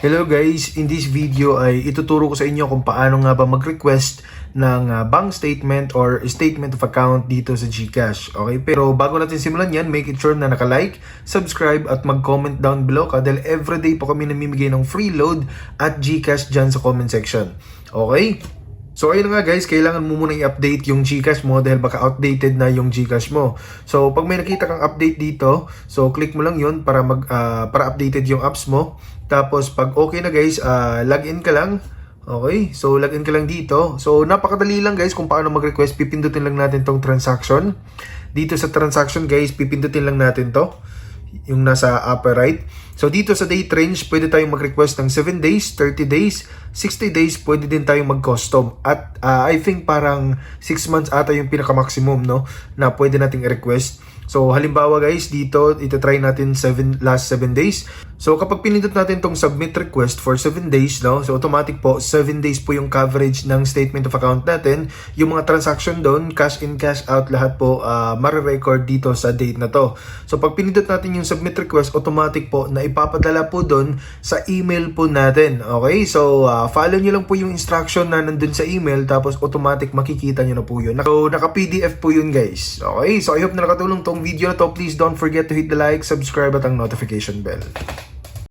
Hello guys, in this video ay ituturo ko sa inyo kung paano nga ba mag-request ng bank statement or statement of account dito sa GCash. Okay, pero bago natin simulan yan, make it sure na naka-like, subscribe at mag-comment down below dahil everyday po kami namimigay ng free load at GCash dyan sa comment section. Okay? So ayun nga guys, kailangan mo muna i-update yung GCash mo dahil baka outdated na yung GCash mo. So pag may nakita kang update dito, so click mo lang yun para para updated yung apps mo. Tapos pag okay na guys, login ka lang. Okay, so login ka lang dito. So napakadali lang guys kung paano mag-request. Pipindutin lang natin tong transaction. Dito sa transaction guys, pipindutin lang natin to, yung nasa upper right. So dito sa date range, pwede tayong mag-request ng 7 days, 30 days, 60 days, pwede din tayong mag-custom. At I think parang 6 months ata yung pinaka-maximum, no, na pwede nating i-request. So halimbawa guys, dito ito-try natin last 7 days. So kapag pinindot natin tong submit request for 7 days, no, so automatic po 7 days po yung coverage ng statement of account natin. Yung mga transaction doon, cash in, cash out, lahat po mare-record dito sa date na to. So pag pinindot natin yung submit request, automatic po na ipapadala po doon sa email po natin. Okay, so follow nyo lang po yung instruction na nandun sa email, tapos automatic makikita nyo na po yun. So naka-PDF po yun guys. Okay, so I hope na nakatulong tong video na to. Please don't forget to hit the like, subscribe at ang notification bell.